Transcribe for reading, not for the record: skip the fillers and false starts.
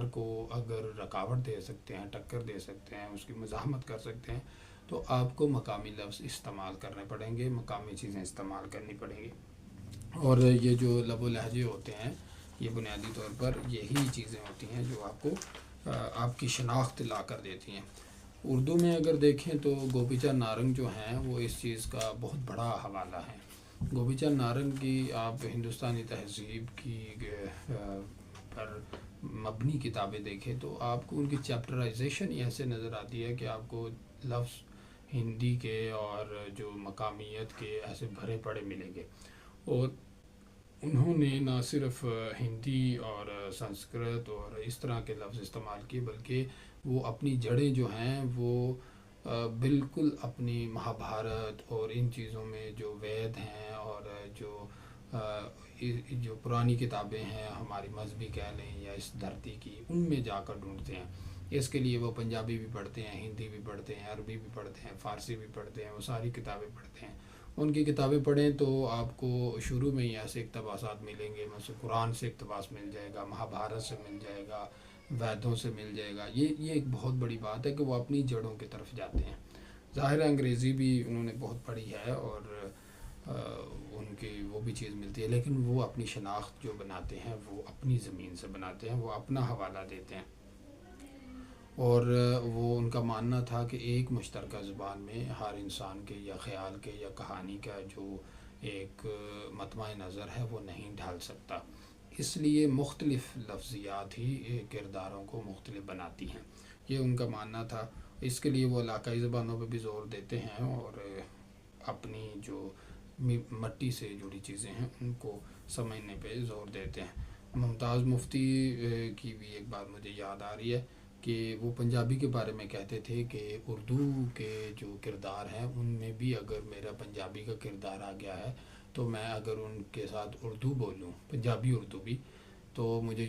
کو اگر رکاوٹ دے سکتے ہیں، ٹکر دے سکتے ہیں، اس کی مزاحمت کر سکتے ہیں، تو آپ کو مقامی لفظ استعمال کرنے پڑیں گے، مقامی چیزیں استعمال کرنی پڑیں گی۔ اور یہ جو لب و لہجے ہوتے ہیں، یہ بنیادی طور پر یہی چیزیں ہوتی ہیں جو آپ کو آپ کی شناخت لا کر دیتی ہیں۔ اردو میں اگر دیکھیں تو گوپی چند نارنگ جو ہیں وہ اس چیز کا بہت بڑا حوالہ ہے۔ گوپی چند نارنگ کی آپ ہندوستانی تہذیب کی پر مبنی کتابیں دیکھیں تو آپ کو ان کی چیپٹرائزیشن ہی ایسے نظر آتی ہے کہ آپ کو لفظ ہندی کے اور جو مقامیت کے ایسے بھرے پڑے ملیں گے۔ اور انہوں نے نہ صرف ہندی اور سنسکرت اور اس طرح کے لفظ استعمال کیے، بلکہ وہ اپنی جڑیں جو ہیں وہ بالکل اپنی مہابھارت اور ان چیزوں میں جو وید ہیں اور جو پرانی کتابیں ہیں ہماری مذہبی کہہ لیں یا اس دھرتی کی، ان میں جا کر ڈھونڈتے ہیں۔ اس کے لیے وہ پنجابی بھی پڑھتے ہیں، ہندی بھی پڑھتے ہیں، عربی بھی پڑھتے ہیں، فارسی بھی پڑھتے ہیں، وہ ساری کتابیں پڑھتے ہیں۔ ان کی کتابیں پڑھیں تو آپ کو شروع میں ہی ایسے اقتباسات ملیں گے، مثلا قرآن سے اقتباس مل جائے گا، مہابھارت سے مل جائے گا، ویدوں سے مل جائے گا۔ یہ ایک بہت بڑی بات ہے کہ وہ اپنی جڑوں کی طرف جاتے ہیں۔ ظاہر ہے انگریزی بھی انہوں نے بہت پڑھی ہے اور ان کی وہ بھی چیز ملتی ہے، لیکن وہ اپنی شناخت جو بناتے ہیں وہ اپنی زمین سے بناتے ہیں، وہ اپنا حوالہ دیتے ہیں۔ اور وہ ان کا ماننا تھا کہ ایک مشترکہ زبان میں ہر انسان کے یا خیال کے یا کہانی کا جو ایک مطمع نظر ہے وہ نہیں ڈھال سکتا، اس لیے مختلف لفظیات ہی کرداروں کو مختلف بناتی ہیں، یہ ان کا ماننا تھا۔ اس کے لیے وہ علاقائی زبانوں پہ بھی زور دیتے ہیں اور اپنی جو مٹی سے جڑی چیزیں ہیں ان کو سمجھنے پہ زور دیتے ہیں۔ ممتاز مفتی کی بھی ایک بات مجھے یاد آ رہی ہے کہ وہ پنجابی کے بارے میں کہتے تھے کہ اردو کے جو کردار ہیں ان میں بھی اگر میرا پنجابی کا کردار آ گیا ہے تو میں اگر ان کے ساتھ اردو بولوں، پنجابی اردو بھی، تو مجھے